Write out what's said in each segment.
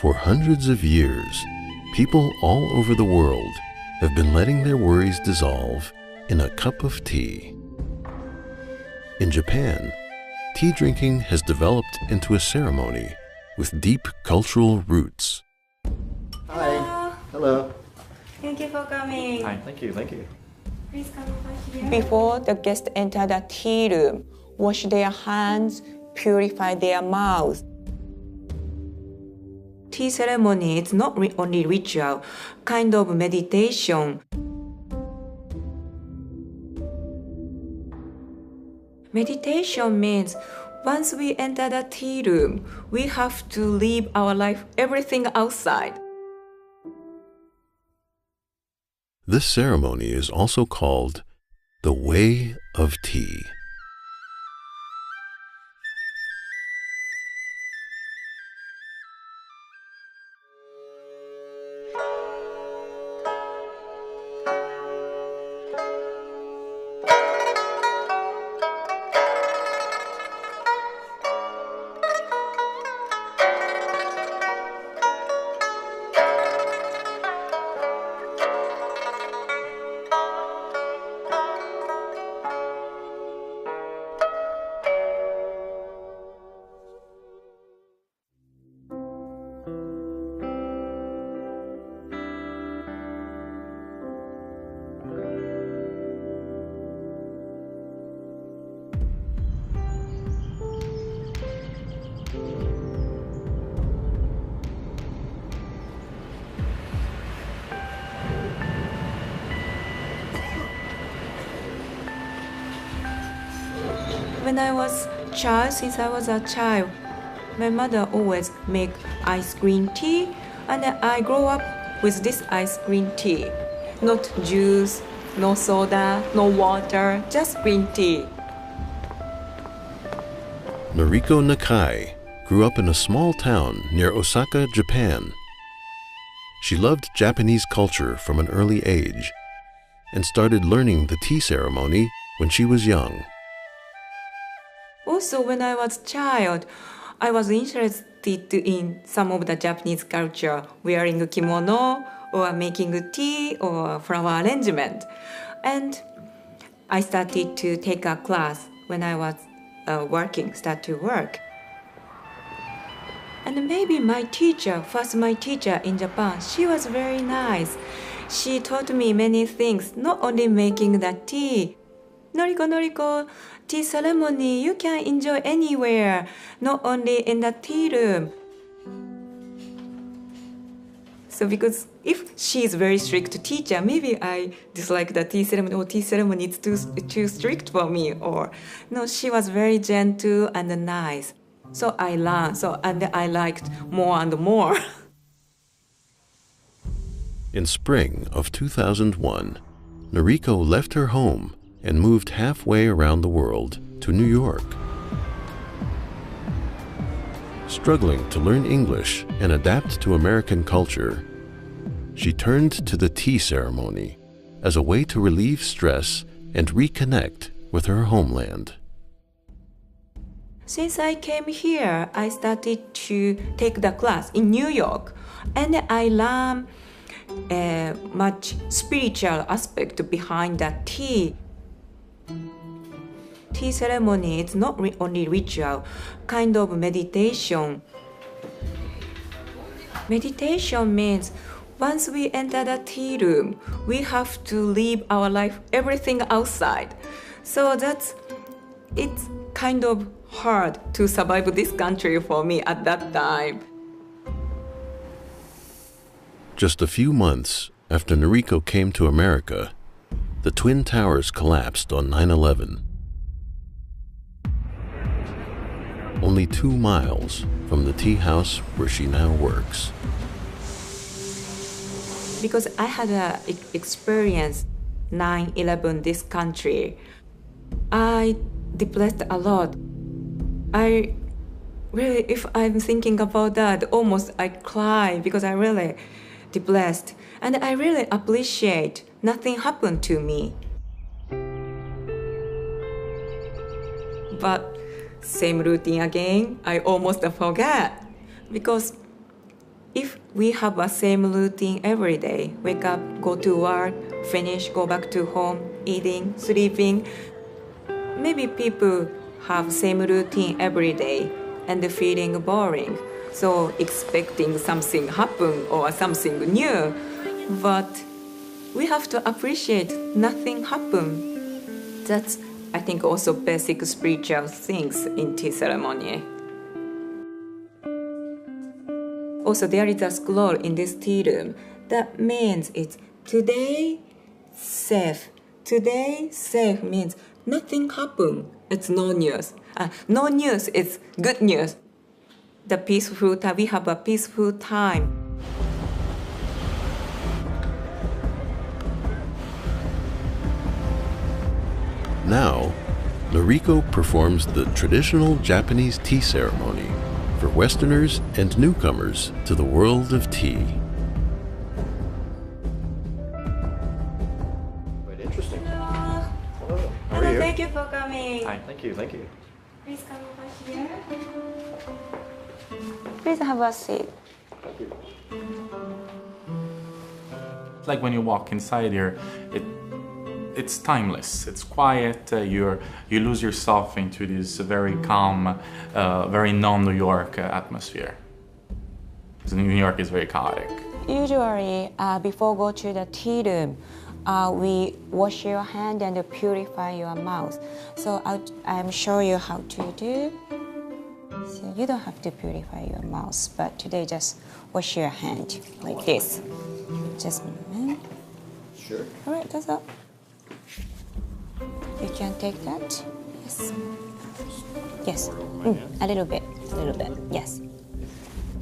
For hundreds of years, people all over the world have been letting their worries dissolve in a cup of tea. In Japan, tea drinking has developed into a ceremony with deep cultural roots. Hi. Hello. Thank you for coming. Hi. Thank you. Please come over here. Before the guests enter the tea room, wash their hands, purify their mouths. Tea ceremony is not only ritual, kind of meditation. Meditation means once we enter the tea room, we have to leave our life, everything outside. This ceremony is also called the Way of Tea. Since I was a child, my mother always make ice green tea, and I grew up with this ice green tea. Not juice, no soda, no water, just green tea. Noriko Nakai grew up in a small town near Osaka, Japan. She loved Japanese culture from an early age and started learning the tea ceremony when she was young. Also, when I was a child, I was interested in some of the Japanese culture, wearing a kimono or making a tea or flower arrangement. And I started to take a class when I was start to work. And maybe my teacher in Japan, she was very nice. She taught me many things, not only making the tea. Noriko, tea ceremony you can enjoy anywhere, not only in the tea room. So because if she is very strict teacher, maybe I dislike the tea ceremony, or tea ceremony is too strict for me. Or no, she was very gentle and nice. So I learned, and I liked more and more. In spring of 2001, Noriko left her home and moved halfway around the world to New York. Struggling to learn English and adapt to American culture, she turned to the tea ceremony as a way to relieve stress and reconnect with her homeland. Since I came here, I started to take the class in New York, and I learned much spiritual aspect behind the tea. Tea ceremony is not only ritual, kind of meditation. Meditation means once we enter the tea room, we have to leave our life, everything outside. So it's kind of hard to survive this country for me at that time. Just a few months after Noriko came to America, the Twin Towers collapsed on 9/11. Only 2 miles from the tea house where she now works. Because I had an experience 9/11 this country, I depressed a lot. I really, if I'm thinking about that, almost I cry because I really depressed. And I really appreciate nothing happened to me. But same routine again, I almost forget. Because if we have a same routine every day, wake up, go to work, finish, go back to home, eating, sleeping, maybe people have same routine every day and feeling boring. So expecting something happen or something new. But we have to appreciate nothing happen. That's, I think, also basic spiritual things in tea ceremony. Also, there is a scroll in this tea room. That means it's today safe. Today safe means nothing happened. It's no news. No news is good news. The peaceful time, we have a peaceful time. Now, Noriko performs the traditional Japanese tea ceremony for Westerners and newcomers to the world of tea. Quite interesting. Hello. Hello. How are you? Thank you for coming. Hi. Thank you. Thank you. Please come over here. Please have a seat. Thank you. It's like when you walk inside here, it's timeless. It's quiet. You lose yourself into this very calm, very non-New York atmosphere. Because New York is very chaotic. Usually, before go to the tea room, we wash your hand and purify your mouth. So I'm show you how to do. So you don't have to purify your mouth, but today just wash your hand like this. Just a minute. Sure. All right, that's up. You can take that. Yes. Yes. A little bit. A little bit. Yes.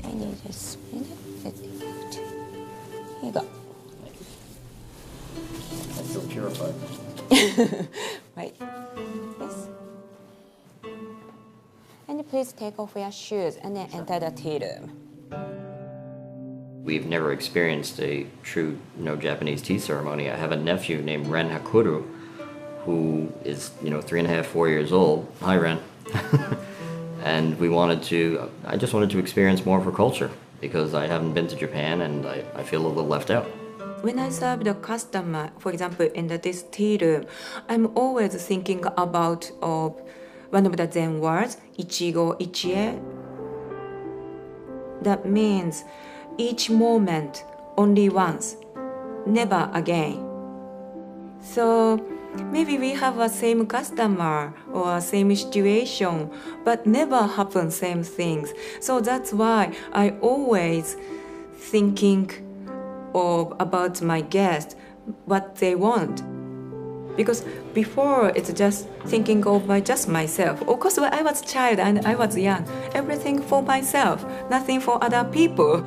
And you just spin it. Let's take it out. Here you go. I feel purified. Right. Yes. And please take off your shoes and then enter the tea room. We've never experienced a true Japanese tea ceremony. I have a nephew named Ren Hakuru, who is 3.5, 4 years old. Hi, Ren. And I just wanted to experience more of her culture because I haven't been to Japan and I feel a little left out. When I serve the customer, for example, in this tea room, I'm always thinking about one of the Zen words, Ichigo Ichie. That means each moment, only once, never again. So maybe we have a same customer or same situation, but never happen same things. So that's why I always thinking about my guests, what they want. Because before it's just thinking of just myself. Of course, when I was a child and I was young, everything for myself, nothing for other people.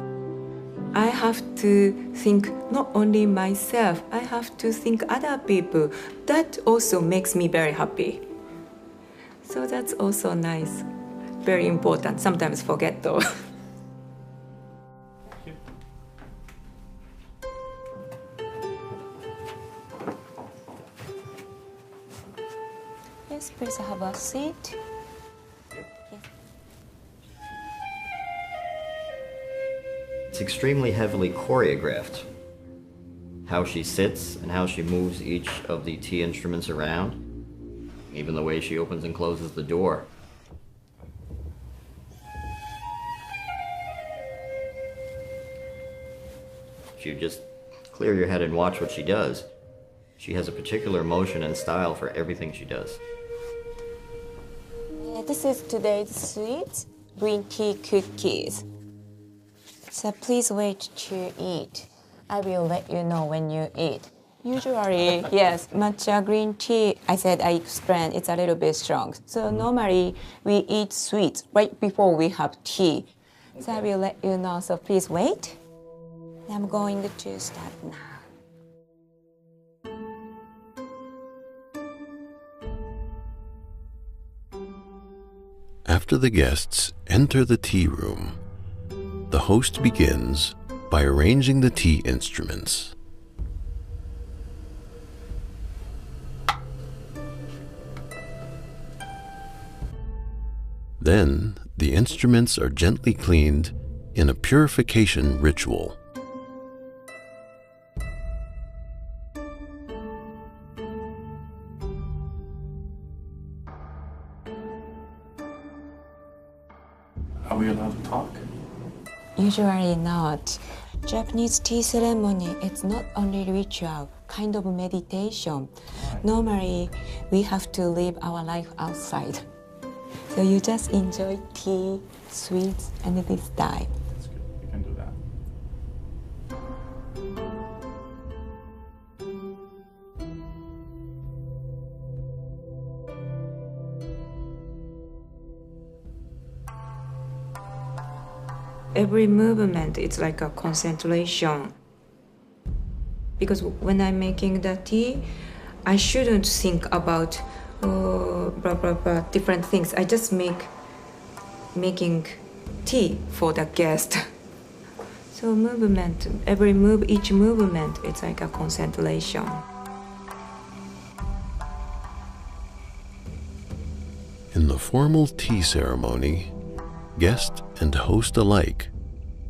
I have to think not only myself, I have to think other people. That also makes me very happy. So that's also nice, very important. Sometimes forget though. Yes, please have a seat. It's extremely heavily choreographed. How she sits and how she moves each of the tea instruments around. Even the way she opens and closes the door. If you just clear your head and watch what she does, she has a particular motion and style for everything she does. Yeah, this is today's sweet green tea cookies. So please wait to eat. I will let you know when you eat. Usually, yes, matcha green tea, I explained, it's a little bit strong. So normally, we eat sweets right before we have tea. So I will let you know, so please wait. I'm going to start now. After the guests enter the tea room, the host begins by arranging the tea instruments. Then, the instruments are gently cleaned in a purification ritual. Are we allowed to talk? Usually not. Japanese tea ceremony, it's not only ritual, kind of meditation. Normally, we have to live our life outside. So you just enjoy tea, sweets, and this time. That's good. You can do that. Every movement is like a concentration. Because when I'm making the tea, I shouldn't think about blah blah blah different things. I just making tea for the guest. So movement, each movement, it's like a concentration. In the formal tea ceremony, guest and host alike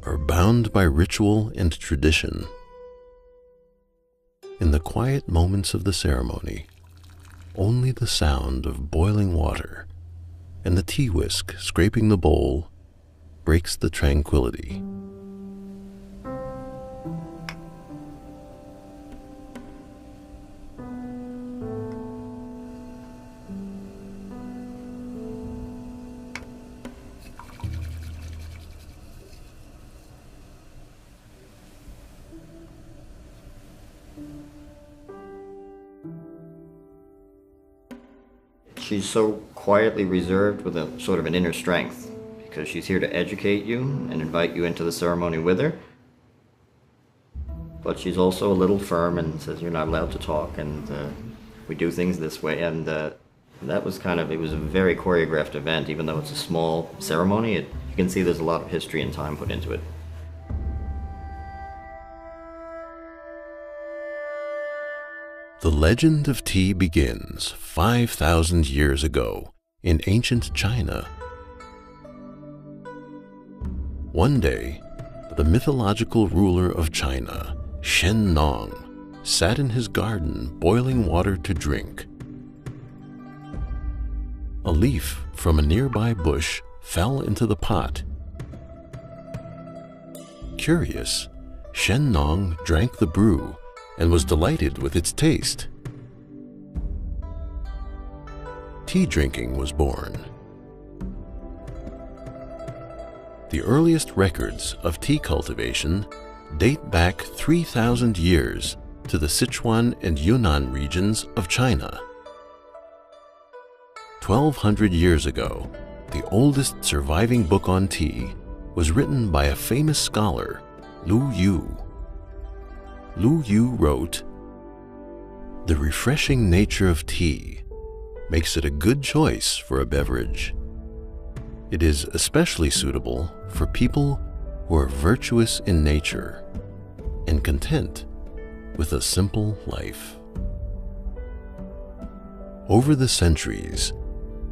are bound by ritual and tradition. In the quiet moments of the ceremony, only the sound of boiling water and the tea whisk scraping the bowl breaks the tranquility. She's so quietly reserved with a sort of an inner strength because she's here to educate you and invite you into the ceremony with her. But she's also a little firm and says you're not allowed to talk and we do things this way. And that was it was a very choreographed event, even though it's a small ceremony. You can see there's a lot of history and time put into it. The legend of tea begins 5,000 years ago in ancient China. One day, the mythological ruler of China, Shen Nong, sat in his garden boiling water to drink. A leaf from a nearby bush fell into the pot. Curious, Shen Nong drank the brew and was delighted with its taste. Tea drinking was born. The earliest records of tea cultivation date back 3,000 years to the Sichuan and Yunnan regions of China. 1,200 years ago, the oldest surviving book on tea was written by a famous scholar, Lu Yu. Lu Yu wrote, "The refreshing nature of tea makes it a good choice for a beverage. It is especially suitable for people who are virtuous in nature and content with a simple life." Over the centuries,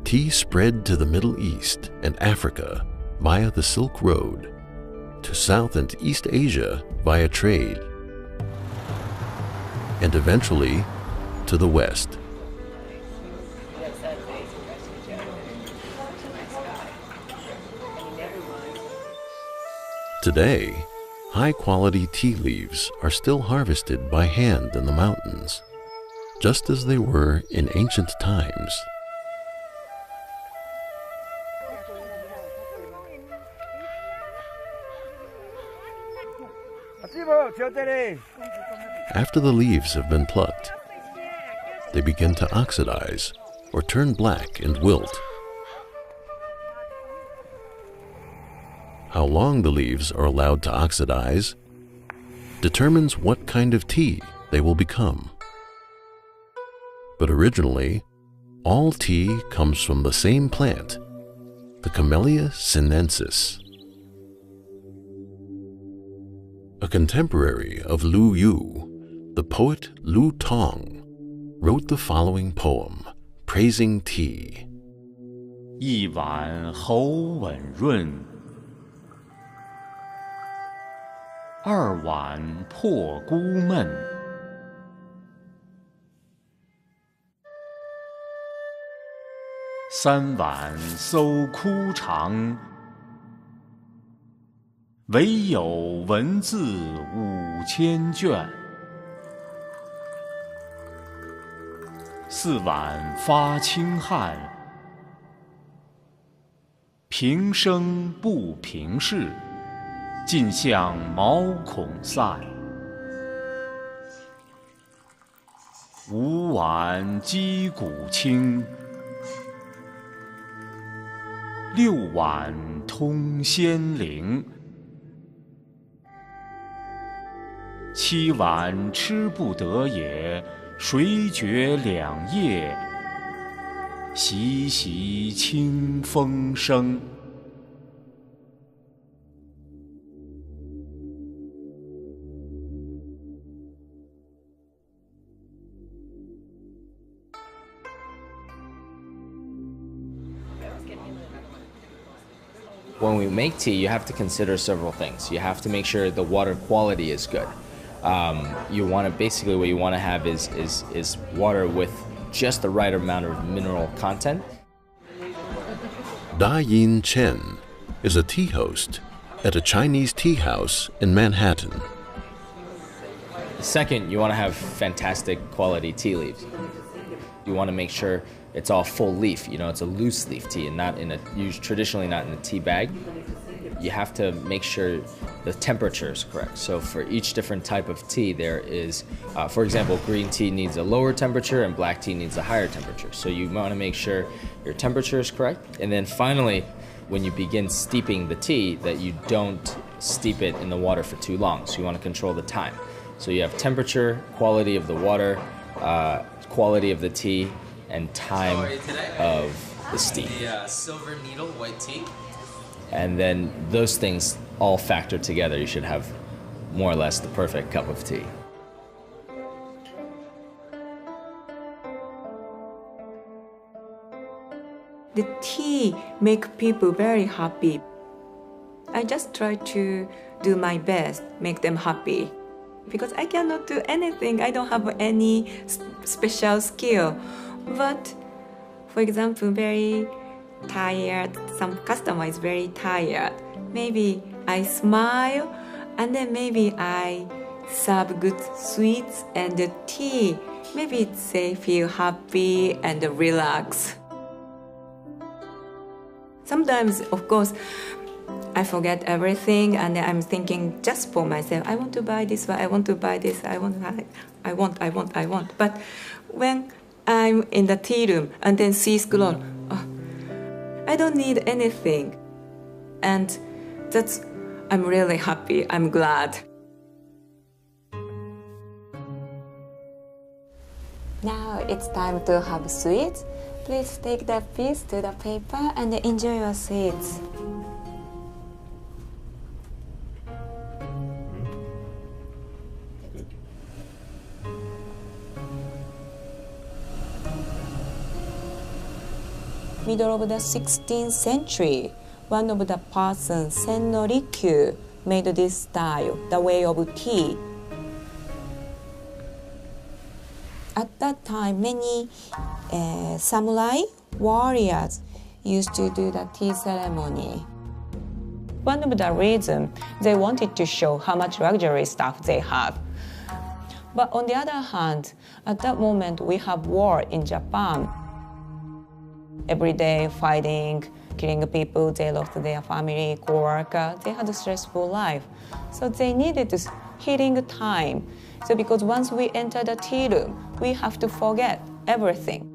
tea spread to the Middle East and Africa via the Silk Road, to South and East Asia via trade, and eventually to the West. Today, high-quality tea leaves are still harvested by hand in the mountains, just as they were in ancient times. After the leaves have been plucked, they begin to oxidize or turn black and wilt. How long the leaves are allowed to oxidize determines what kind of tea they will become. But originally, all tea comes from the same plant, the Camellia sinensis. A contemporary of Lu Yu, the poet Lu Tong, wrote the following poem praising tea. 一碗喉吻润， 2碗破孤闷。3碗搜枯肠，唯有文字5000卷。4碗发清汗，平生不平事，尽向毛孔散。5碗击鼓清，6碗通仙灵，7碗吃不得也，谁觉两夜，习习清风生。When we make tea, you have to consider several things. You have to make sure the water quality is good. You want to basically what you want to have is water with just the right amount of mineral content. Da Yin Chen is a tea host at a Chinese tea house in Manhattan. Second, you want to have fantastic quality tea leaves. You want to make sure it's all full leaf. You know, it's a loose leaf tea and not in a traditionally not in a tea bag. You have to make sure the temperature is correct. So for each different type of tea, there is, for example, green tea needs a lower temperature and black tea needs a higher temperature. So you want to make sure your temperature is correct. And then finally, when you begin steeping the tea, that you don't steep it in the water for too long. So you want to control the time. So you have temperature, quality of the water, quality of the tea, and time of the steep. The silver needle white tea. And then those things all factor together. You should have more or less the perfect cup of tea. The tea make people very happy. I just try to do my best, make them happy. Because I cannot do anything. I don't have any special skill. But, for example, very tired, some customer is very tired. Maybe I smile and then maybe I serve good sweets and the tea. Maybe they feel happy and relax. Sometimes, of course, I forget everything and I'm thinking just for myself. I want to buy this, I want to buy this, I want. But when I'm in the tea room and then see scroll, I don't need anything. And I'm really happy, I'm glad. Now it's time to have sweets. Please take that piece to the paper and enjoy your sweets. Middle of the 16th century, one of the persons, Sen no Rikyu, made this style, the way of tea. At that time, many samurai warriors used to do the tea ceremony. One of the reasons, they wanted to show how much luxury stuff they have. But on the other hand, at that moment, we have war in Japan. Every day fighting, killing people, they lost their family, co-worker, they had a stressful life. So they needed this healing time. So because once we enter the tea room, we have to forget everything.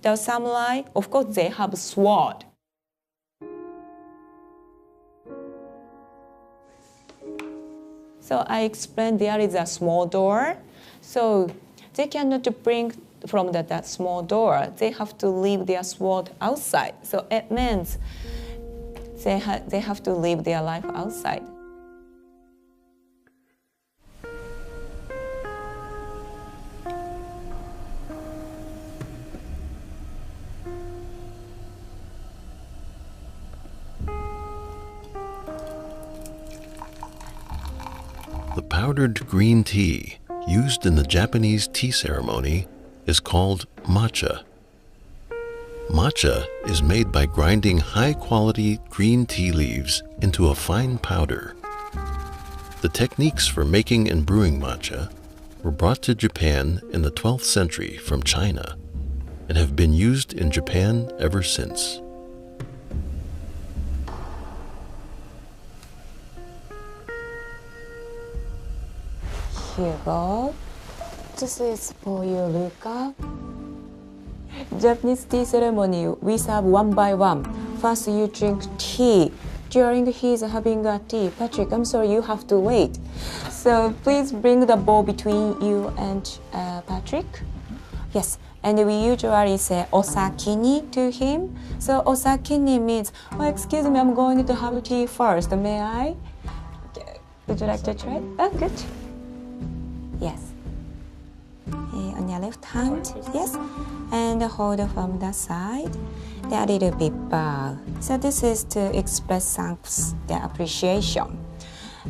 The samurai, of course, they have sword. So I explained there is a small door. So they cannot bring from that small door. They have to leave their sword outside. So it means they have to live their life outside. powdered green tea used in the Japanese tea ceremony is called matcha. Matcha is made by grinding high-quality green tea leaves into a fine powder. The techniques for making and brewing matcha were brought to Japan in the 12th century from China and have been used in Japan ever since. Here you go. This is for you, Luca. Japanese tea ceremony, we serve one by one. First you drink tea. During he's having a tea, Patrick, I'm sorry, you have to wait. So please bring the bowl between you and Patrick. Yes, and we usually say osakini to him. So osakini means, oh, excuse me, I'm going to have tea first. May I? Would you like to try? Oh, good. Yes. On your left hand, yes. And hold from the side. A little bit bow. So this is to express thanks, the appreciation.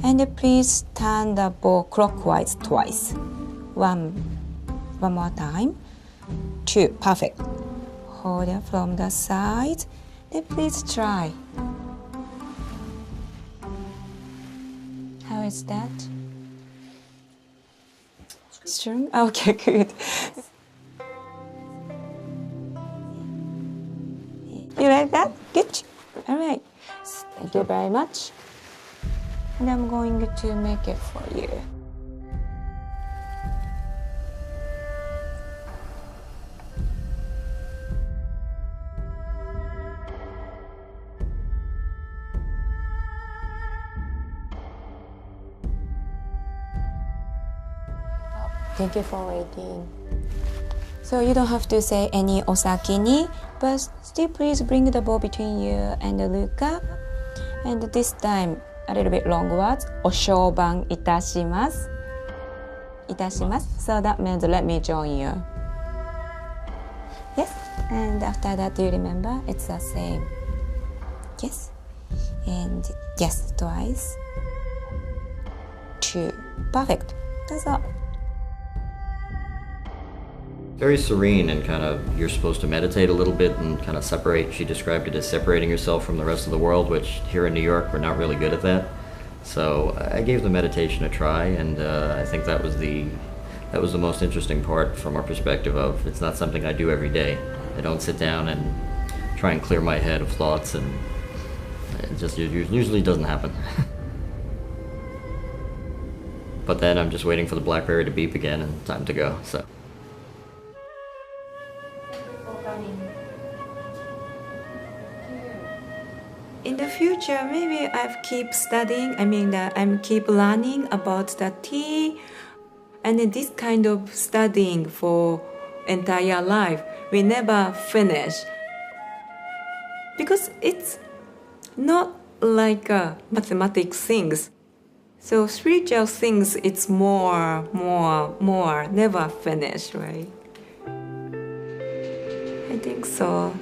And please turn the bowl clockwise twice. One more time. Two, perfect. Hold it from the side. Then please try. How is that? Strong? Okay, good. You like that? Good. All right. Thank you very much. And I'm going to make it for you. Thank you for waiting. So you don't have to say any osakini, but still please bring the bowl between you and Luca. And this time, a little bit long words. Oshoban itashimasu. Itashimasu. So that means let me join you. Yes. And after that, do you remember? It's the same. Yes. And yes, twice. Two. Perfect. That's all. Very serene and kind of, you're supposed to meditate a little bit and kind of separate. She described it as separating yourself from the rest of the world, which here in New York, we're not really good at that. So I gave the meditation a try, and I think that was the most interesting part from our perspective of, it's not something I do every day. I don't sit down and try and clear my head of thoughts, and it just usually doesn't happen. But then I'm just waiting for the BlackBerry to beep again and time to go, so. In the future, maybe I keep studying. I'm keep learning about the tea, and this kind of studying for entire life. We never finish because it's not like mathematics things. So spiritual things, it's more, never finish, right? I think so.